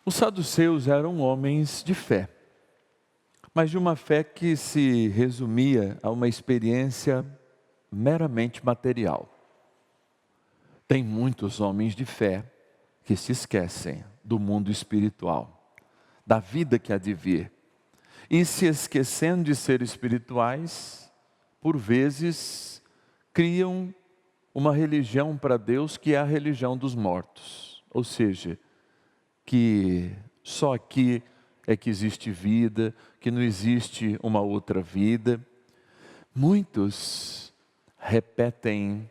Os saduceus eram homens de fé, mas de uma fé que se resumia a uma experiência meramente material. Tem muitos homens de fé que se esquecem do mundo espiritual, da vida que há de vir. E se esquecendo de ser espirituais, por vezes criam uma religião para Deus que é a religião dos mortos. Ou seja, que só aqui é que existe vida, que não existe uma outra vida. Muitos repetem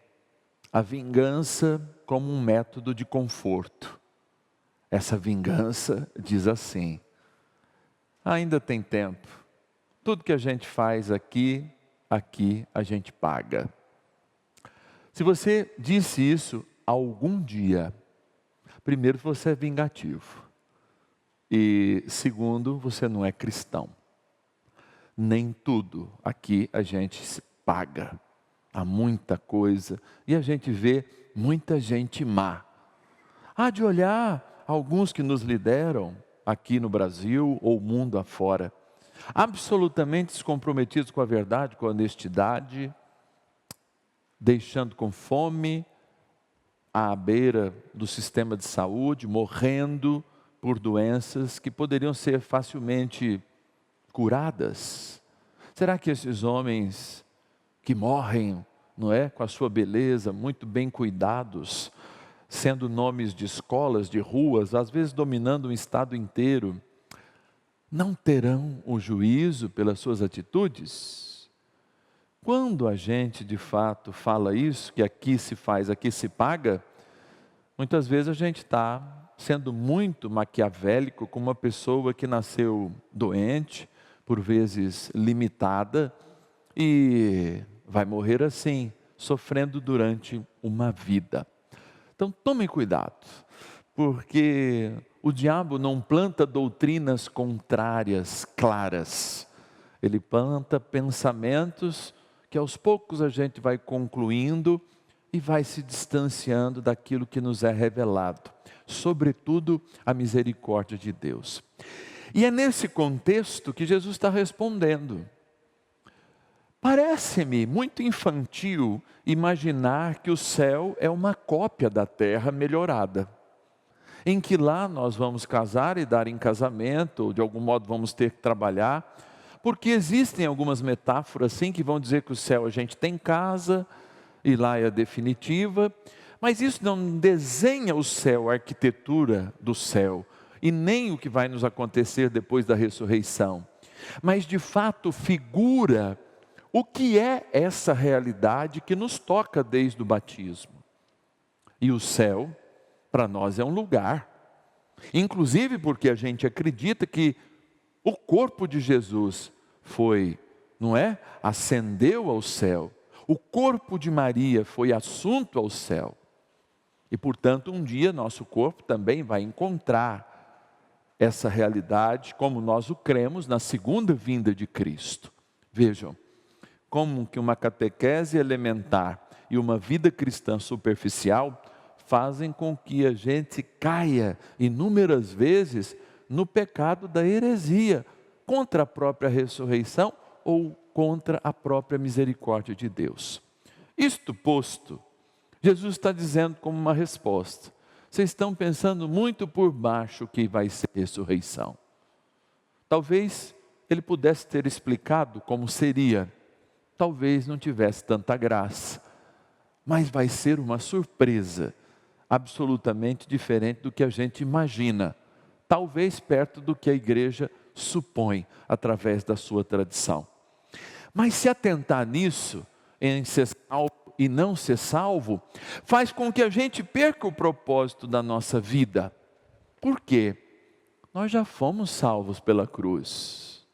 a vingança como um método de conforto. Essa vingança diz assim: ainda tem tempo, tudo que a gente faz aqui a gente paga. Se você disse isso algum dia, primeiro, você é vingativo. E segundo, você não é cristão. Nem tudo aqui a gente se paga. Há muita coisa. E a gente vê muita gente má. Há de olhar alguns que nos lideram aqui no Brasil ou mundo afora, absolutamente descomprometidos com a verdade, com a honestidade, deixando com fome, à beira do sistema de saúde, morrendo por doenças que poderiam ser facilmente curadas. Será que esses homens que morrem, não é, com a sua beleza, muito bem cuidados, sendo nomes de escolas, de ruas, às vezes dominando um estado inteiro, não terão o juízo pelas suas atitudes? Quando a gente de fato fala isso, que aqui se faz, aqui se paga, muitas vezes a gente está sendo muito maquiavélico com uma pessoa que nasceu doente, por vezes limitada, e vai morrer assim, sofrendo durante uma vida. Então tomem cuidado, porque o diabo não planta doutrinas contrárias, claras. Ele planta pensamentos que aos poucos a gente vai concluindo e vai se distanciando daquilo que nos é revelado, sobretudo a misericórdia de Deus. E é nesse contexto que Jesus está respondendo. Parece-me muito infantil imaginar que o céu é uma cópia da terra melhorada, em que lá nós vamos casar e dar em casamento, ou de algum modo vamos ter que trabalhar, porque existem algumas metáforas assim que vão dizer que o céu a gente tem casa, e lá é a definitiva, mas isso não desenha o céu, a arquitetura do céu, e nem o que vai nos acontecer depois da ressurreição, mas de fato figura o que é essa realidade que nos toca desde o batismo. E o céu, para nós, é um lugar, inclusive porque a gente acredita que o corpo de Jesus foi, não é? Ascendeu ao céu. O corpo de Maria foi assunto ao céu. E, portanto, um dia nosso corpo também vai encontrar essa realidade, como nós o cremos, na segunda vinda de Cristo. Vejam, como que uma catequese elementar e uma vida cristã superficial fazem com que a gente caia inúmeras vezes no pecado da heresia, contra a própria ressurreição ou contra a própria misericórdia de Deus. Isto posto, Jesus está dizendo como uma resposta: vocês estão pensando muito por baixo o que vai ser a ressurreição. Talvez ele pudesse ter explicado como seria, talvez não tivesse tanta graça, mas vai ser uma surpresa absolutamente diferente do que a gente imagina, talvez perto do que a igreja supõe através da sua tradição. Mas se atentar nisso, em ser salvo e não ser salvo, faz com que a gente perca o propósito da nossa vida. Por quê? Nós já fomos salvos pela cruz.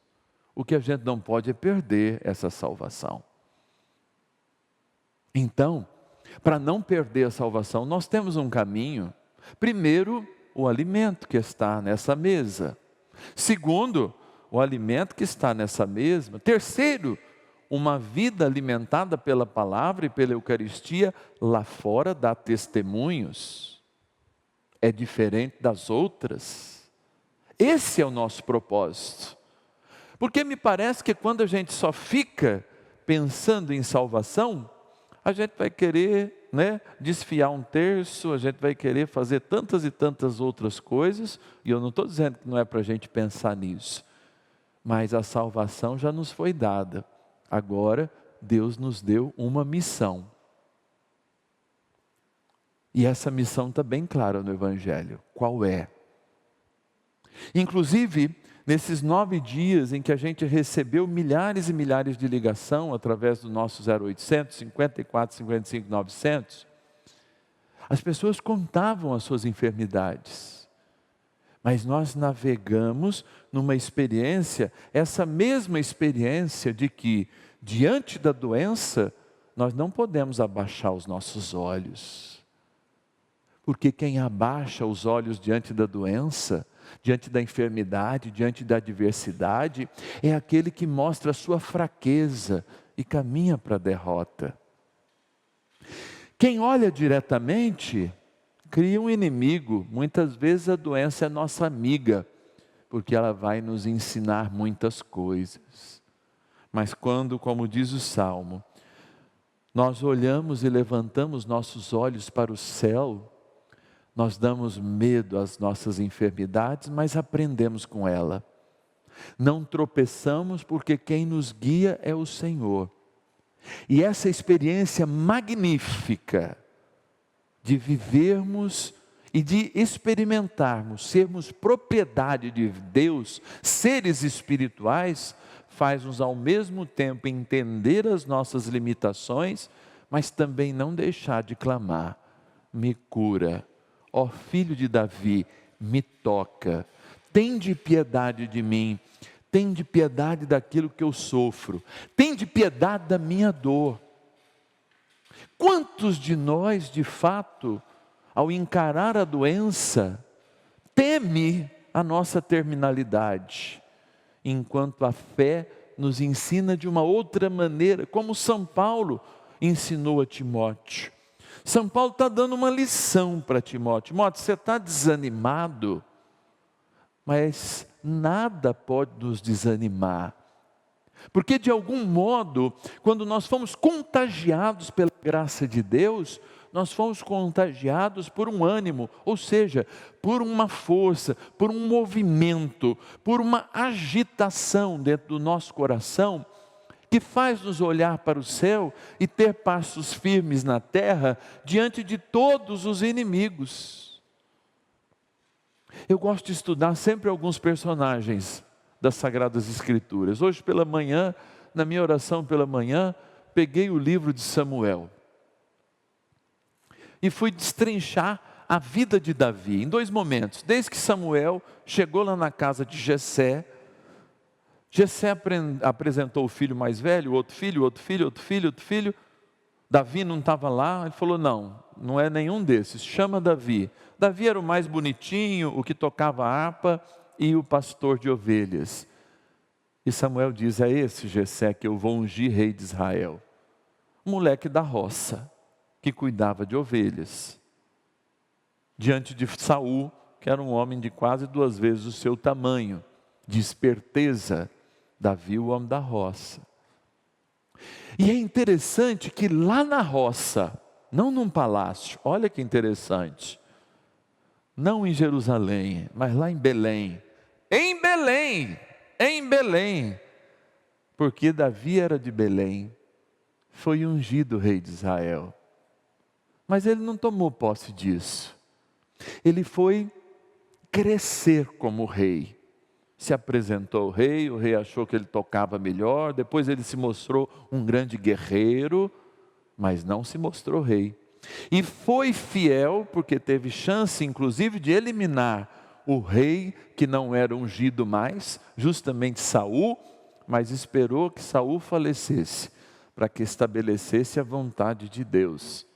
O que a gente não pode é perder essa salvação. Então, para não perder a salvação, nós temos um caminho. Primeiro, o alimento que está nessa mesa. Segundo, o alimento que está nessa mesa. Terceiro, uma vida alimentada pela palavra e pela Eucaristia lá fora dá testemunhos. É diferente das outras. Esse é o nosso propósito. Porque me parece que quando a gente só fica pensando em salvação, a gente vai querer, desfiar um terço, a gente vai querer fazer tantas e tantas outras coisas, e eu não estou dizendo que não é para a gente pensar nisso, mas a salvação já nos foi dada. Agora, Deus nos deu uma missão. E essa missão está bem clara no Evangelho. Qual é? Inclusive, nesses 9 dias em que a gente recebeu milhares e milhares de ligação através do nosso 0800, 54, 55, 900, as pessoas contavam as suas enfermidades. Mas nós navegamos numa experiência, essa mesma experiência de que, diante da doença, nós não podemos abaixar os nossos olhos. Porque quem abaixa os olhos diante da doença, diante da enfermidade, diante da adversidade, é aquele que mostra a sua fraqueza e caminha para a derrota. Quem olha diretamente, cria um inimigo. Muitas vezes a doença é nossa amiga, porque ela vai nos ensinar muitas coisas. Mas quando, como diz o Salmo, nós olhamos e levantamos nossos olhos para o céu, nós damos medo às nossas enfermidades, mas aprendemos com ela. Não tropeçamos porque quem nos guia é o Senhor. E essa experiência magnífica de vivermos e de experimentarmos, sermos propriedade de Deus, seres espirituais, faz-nos ao mesmo tempo entender as nossas limitações, mas também não deixar de clamar: me cura. Ó filho de Davi, me toca, tende piedade de mim, tende piedade daquilo que eu sofro, tende piedade da minha dor. Quantos de nós, de fato, ao encarar a doença, teme a nossa terminalidade, enquanto a fé nos ensina de uma outra maneira, como São Paulo ensinou a Timóteo. São Paulo está dando uma lição para Timóteo. Timóteo, você está desanimado, mas nada pode nos desanimar. Porque de algum modo, quando nós fomos contagiados pela graça de Deus, nós fomos contagiados por um ânimo, ou seja, por uma força, por um movimento, por uma agitação dentro do nosso coração, que faz nos olhar para o céu e ter passos firmes na terra diante de todos os inimigos. Eu gosto de estudar sempre alguns personagens das Sagradas Escrituras. Hoje pela manhã, na minha oração pela manhã, peguei o livro de Samuel e fui destrinchar a vida de Davi em 2 momentos. Desde que Samuel chegou lá na casa de Jessé, Jessé apresentou o filho mais velho, outro filho, outro filho, outro filho, outro filho. Davi não estava lá, ele falou: não é nenhum desses, chama Davi. Davi era o mais bonitinho, o que tocava harpa e o pastor de ovelhas. E Samuel diz: é esse Jessé que eu vou ungir rei de Israel. Um moleque da roça, que cuidava de ovelhas. Diante de Saul, que era um homem de quase 2 vezes o seu tamanho, de esperteza, Davi, o homem da roça. E é interessante que lá na roça, não num palácio, olha que interessante, não em Jerusalém, mas lá em Belém, porque Davi era de Belém, foi ungido rei de Israel. Mas ele não tomou posse disso, ele foi crescer como rei. Se apresentou ao rei, o rei achou que ele tocava melhor, depois ele se mostrou um grande guerreiro, mas não se mostrou rei. E foi fiel, porque teve chance inclusive de eliminar o rei que não era ungido mais, justamente Saul, mas esperou que Saul falecesse, para que estabelecesse a vontade de Deus,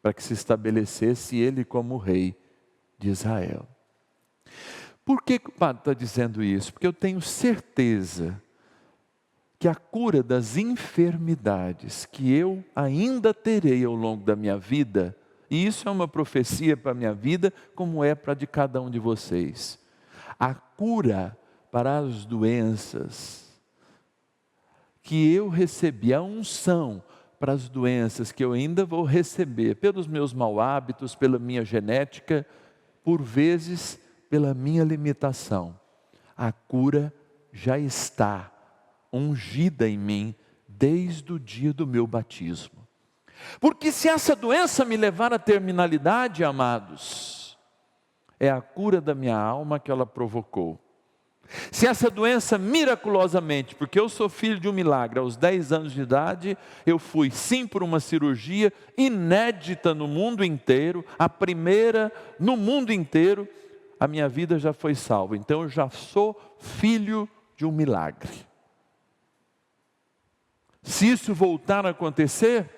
para que se estabelecesse ele como rei de Israel. Por que o padre está dizendo isso? Porque eu tenho certeza que a cura das enfermidades que eu ainda terei ao longo da minha vida, e isso é uma profecia para a minha vida, como é para a de cada um de vocês. a cura para as doenças que eu recebi, a unção para as doenças que eu ainda vou receber, pelos meus maus hábitos, pela minha genética, por vezes pela minha limitação. A cura já está ungida em mim desde o dia do meu batismo. Porque se essa doença me levar à terminalidade, amados, é a cura da minha alma que ela provocou. Se essa doença miraculosamente, porque eu sou filho de um milagre, aos 10 anos de idade, eu fui sim por uma cirurgia inédita no mundo inteiro, a primeira no mundo inteiro, a minha vida já foi salva. Então eu já sou filho de um milagre. Se isso voltar a acontecer,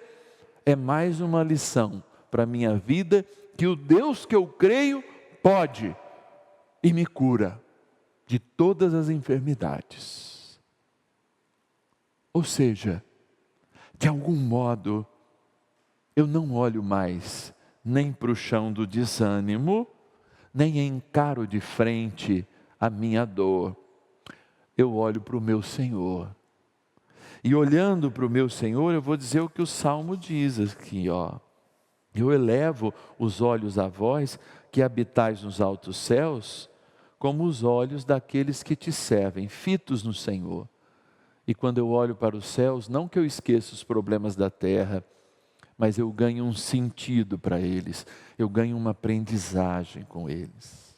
é mais uma lição para a minha vida, que o Deus que eu creio pode e me cura de todas as enfermidades. Ou seja, de algum modo, eu não olho mais nem para o chão do desânimo, nem encaro de frente a minha dor. Eu olho para o meu Senhor. E olhando para o meu Senhor, eu vou dizer o que o Salmo diz aqui, ó. Eu elevo os olhos a vós, que habitais nos altos céus, como os olhos daqueles que te servem, fitos no Senhor. E quando eu olho para os céus, não que eu esqueça os problemas da terra, mas eu ganho um sentido para eles, eu ganho uma aprendizagem com eles.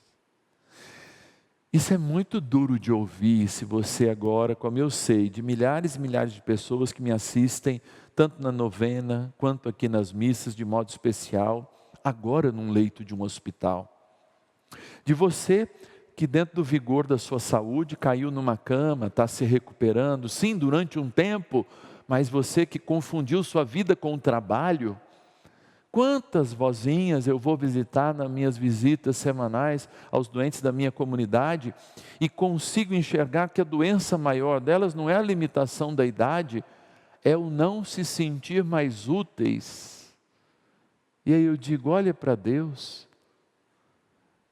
Isso é muito duro de ouvir, se você agora, como eu sei, de milhares e milhares de pessoas que me assistem, tanto na novena, quanto aqui nas missas, de modo especial, agora num leito de um hospital. De você que dentro do vigor da sua saúde, caiu numa cama, está se recuperando, sim, durante um tempo, mas você que confundiu sua vida com o trabalho. Quantas vozinhas eu vou visitar nas minhas visitas semanais aos doentes da minha comunidade e consigo enxergar que a doença maior delas não é a limitação da idade, é o não se sentir mais úteis. E aí eu digo, olha para Deus.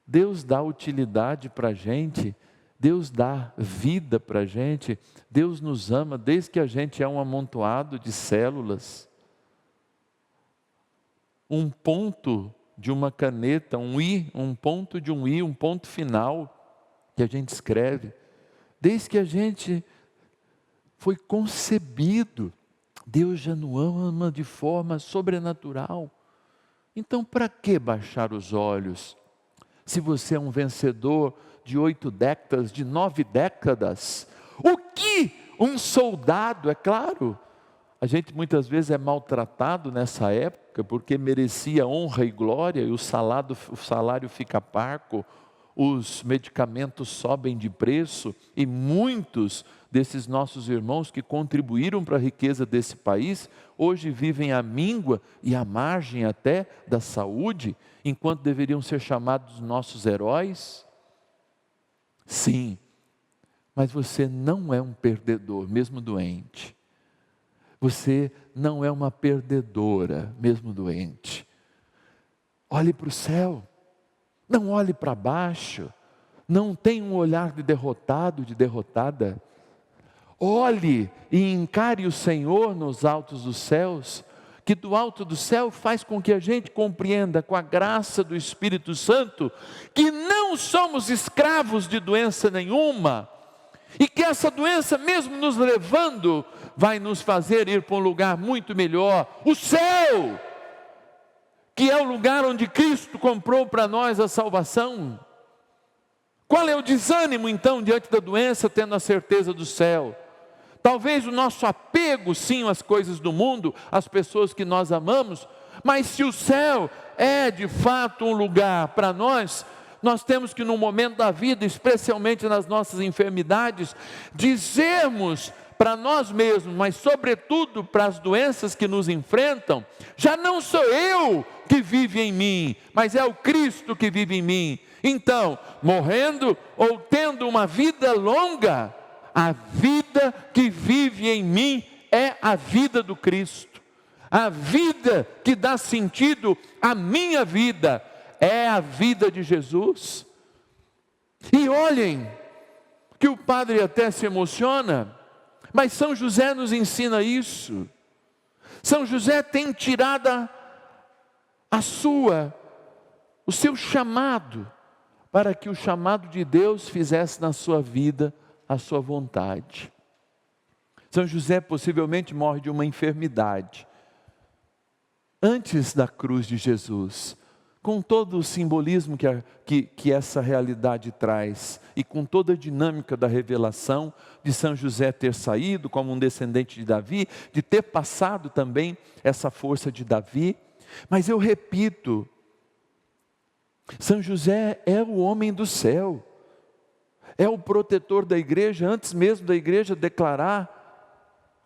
Deus dá utilidade para a gente, Deus dá vida para a gente, Deus nos ama desde que a gente é um amontoado de células. Um ponto de uma caneta, um i, um ponto de um i, um ponto final que a gente escreve. Desde que a gente foi concebido, Deus já nos ama de forma sobrenatural. Então para que baixar os olhos? Se você é um vencedor de 8 décadas, de 9 décadas, o que um soldado, é claro, a gente muitas vezes é maltratado nessa época, porque merecia honra e glória, e o salário fica parco, os medicamentos sobem de preço, e muitos desses nossos irmãos que contribuíram para a riqueza desse país, hoje vivem à míngua e à margem até da saúde, enquanto deveriam ser chamados nossos heróis. Sim, mas você não é um perdedor, mesmo doente. Você não é uma perdedora, mesmo doente. Olhe para o céu, não olhe para baixo, não tenha um olhar de derrotado, de derrotada. Olhe e encare o Senhor nos altos dos céus, que do alto do céu faz com que a gente compreenda, com a graça do Espírito Santo, que não somos escravos de doença nenhuma, e que essa doença, mesmo nos levando, vai nos fazer ir para um lugar muito melhor, o céu, que é o lugar onde Cristo comprou para nós a salvação. Qual é o desânimo então diante da doença, tendo a certeza do céu? Talvez o nosso apego sim às coisas do mundo, às pessoas que nós amamos, mas se o céu é de fato um lugar para nós, nós temos que no momento da vida, especialmente nas nossas enfermidades, dizermos para nós mesmos, mas sobretudo para as doenças que nos enfrentam, já não sou eu que vive em mim, mas é o Cristo que vive em mim. Então, morrendo ou tendo uma vida longa, a vida que vive em mim é a vida do Cristo. A vida que dá sentido à minha vida é a vida de Jesus. E olhem, que o padre até se emociona, mas São José nos ensina isso. São José tem tirado o seu chamado, para que o chamado de Deus fizesse na sua vida a sua vontade. São José possivelmente morre de uma enfermidade, antes da cruz de Jesus, com todo o simbolismo que essa realidade traz, e com toda a dinâmica da revelação de São José ter saído como um descendente de Davi, de ter passado também essa força de Davi. Mas eu repito, São José é o homem do céu, é o protetor da igreja, antes mesmo da igreja declarar,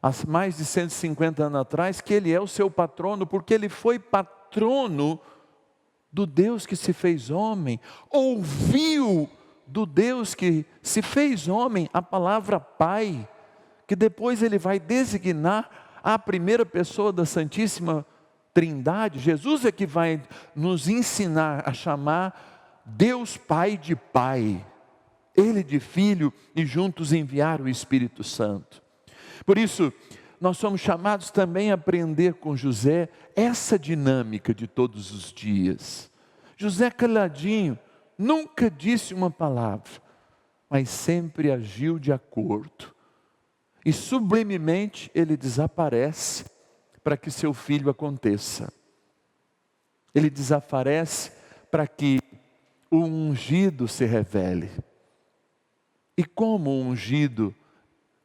há mais de 150 anos atrás, que ele é o seu patrono, porque ele foi patrono do Deus que se fez homem, ouviu do Deus que se fez homem a palavra Pai, que depois ele vai designar a primeira pessoa da Santíssima Trindade. Jesus é que vai nos ensinar a chamar Deus Pai de Pai, Ele de Filho, e juntos enviar o Espírito Santo. Por isso, nós somos chamados também a aprender com José essa dinâmica de todos os dias. José caladinho, nunca disse uma palavra, mas sempre agiu de acordo. E sublimemente ele desaparece para que seu filho aconteça. Ele desaparece para que o ungido se revele. E como ungido,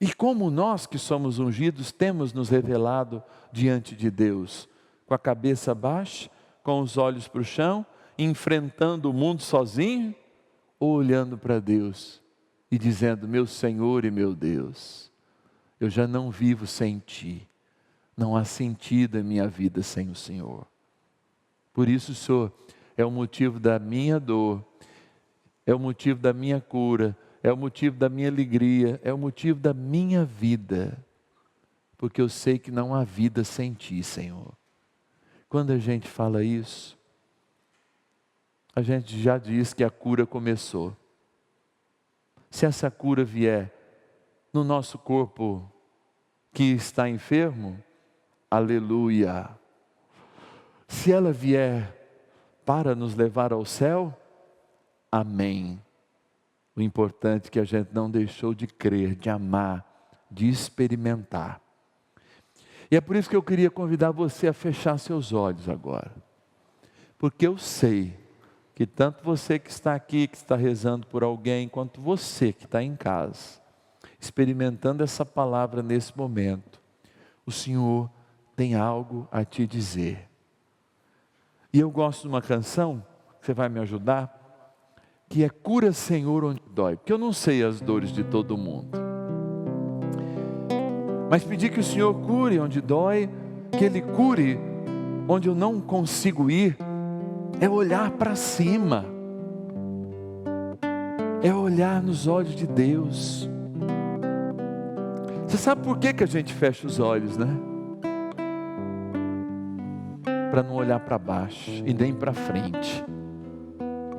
e como nós que somos ungidos temos nos revelado diante de Deus, com a cabeça baixa, com os olhos para o chão, enfrentando o mundo sozinho, ou olhando para Deus e dizendo: meu Senhor e meu Deus, eu já não vivo sem Ti, não há sentido em minha vida sem o Senhor. Por isso o Senhor é o motivo da minha dor, é o motivo da minha cura, é o motivo da minha alegria, é o motivo da minha vida, porque eu sei que não há vida sem Ti, Senhor. Quando a gente fala isso, a gente já diz que a cura começou. Se essa cura vier no nosso corpo que está enfermo, aleluia. Se ela vier para nos levar ao céu, amém. O importante é que a gente não deixou de crer, de amar, de experimentar. E é por isso que eu queria convidar você a fechar seus olhos agora. Porque eu sei que tanto você que está aqui, que está rezando por alguém, quanto você que está em casa, experimentando essa palavra nesse momento, o Senhor tem algo a te dizer. E eu gosto de uma canção, você vai me ajudar, que é Cura, Senhor, onde dói. Porque eu não sei as dores de todo mundo, mas pedir que o Senhor cure onde dói, que Ele cure onde eu não consigo ir, é olhar para cima, é olhar nos olhos de Deus. Você sabe por que a gente fecha os olhos, né? Para não olhar para baixo e nem para frente.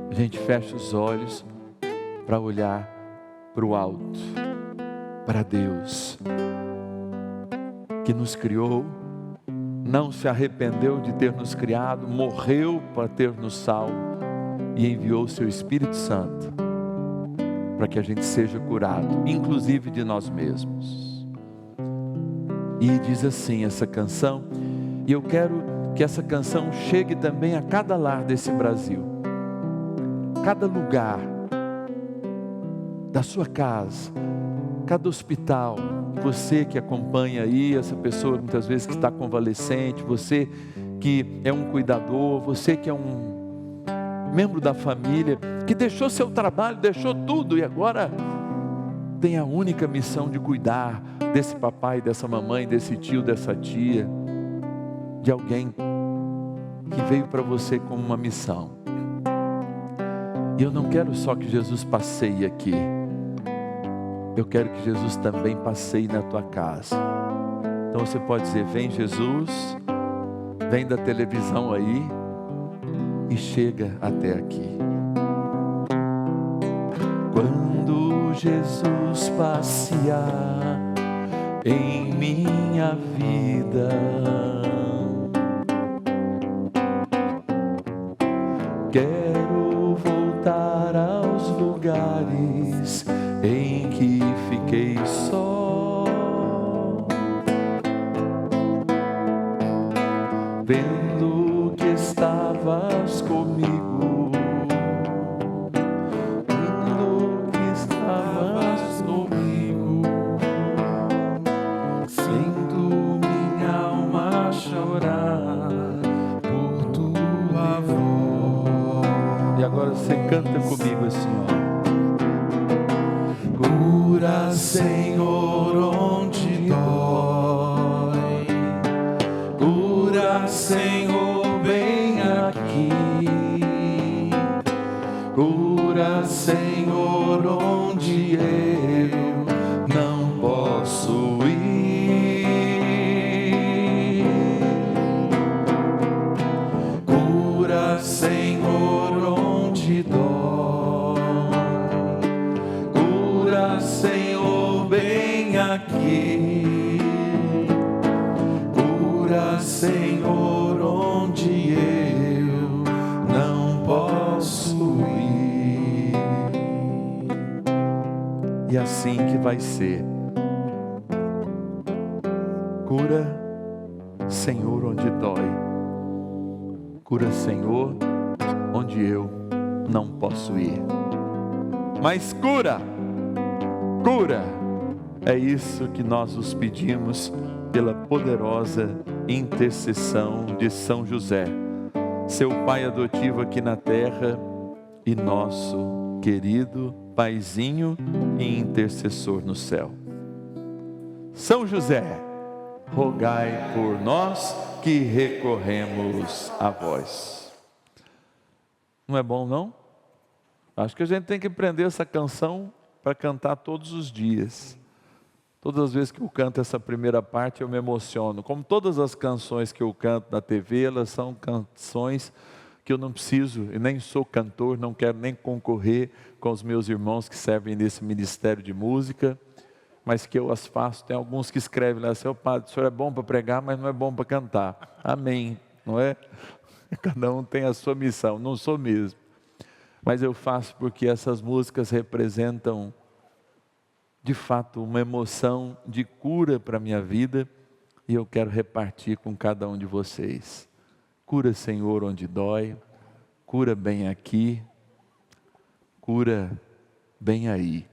A gente fecha os olhos para olhar para o alto, para Deus, que nos criou, não se arrependeu de ter nos criado, morreu para ter nos salvo e enviou o seu Espírito Santo para que a gente seja curado, inclusive de nós mesmos. E diz assim essa canção, e eu quero que essa canção chegue também a cada lar desse Brasil, cada lugar da sua casa, cada hospital, você que acompanha aí, essa pessoa muitas vezes que está convalescente, você que é um cuidador, você que é um membro da família, que deixou seu trabalho, deixou tudo e agora tem a única missão de cuidar desse papai, dessa mamãe, desse tio, dessa tia, de alguém que veio para você como uma missão. E eu não quero só que Jesus passeie aqui, eu quero que Jesus também passeie na tua casa. Então você pode dizer: vem Jesus, vem da televisão aí e chega até aqui. Quando Jesus passear em minha vida, quero voltar aos lugares em que fiquei só, vendo que estavas comigo, vendo que estavas comigo, sinto minha alma chorar por tua voz. E agora você canta comigo assim, ó. Cura, Senhor, onde dói. Cura, Senhor, vem aqui. Cura, Senhor, onde eu não posso ir. Cura, Senhor, onde dói. Cura, Senhor, vem aqui. Cura, Senhor, onde eu não posso ir. E assim que vai ser. Cura, Senhor, onde dói. Cura, Senhor, onde eu não posso ir. Mas cura, cura. É isso que nós os pedimos pela poderosa intercessão de São José, seu pai adotivo aqui na terra e nosso querido paizinho e intercessor no céu. São José, rogai por nós que recorremos a vós. Não é bom, não? Acho que a gente tem que aprender essa canção para cantar todos os dias. Todas as vezes que eu canto essa primeira parte eu me emociono. Como todas as canções que eu canto na TV, elas são canções que eu não preciso, e nem sou cantor, não quero nem concorrer com os meus irmãos que servem nesse ministério de música, mas que eu as faço. Tem alguns que escrevem lá, seu padre, o senhor é bom para pregar, mas não é bom para cantar. Amém, não é? Cada um tem a sua missão, não sou mesmo. Mas eu faço porque essas músicas representam, de fato, uma emoção de cura para a minha vida, e eu quero repartir com cada um de vocês. Cura, Senhor, onde dói. Cura bem aqui. Cura bem aí.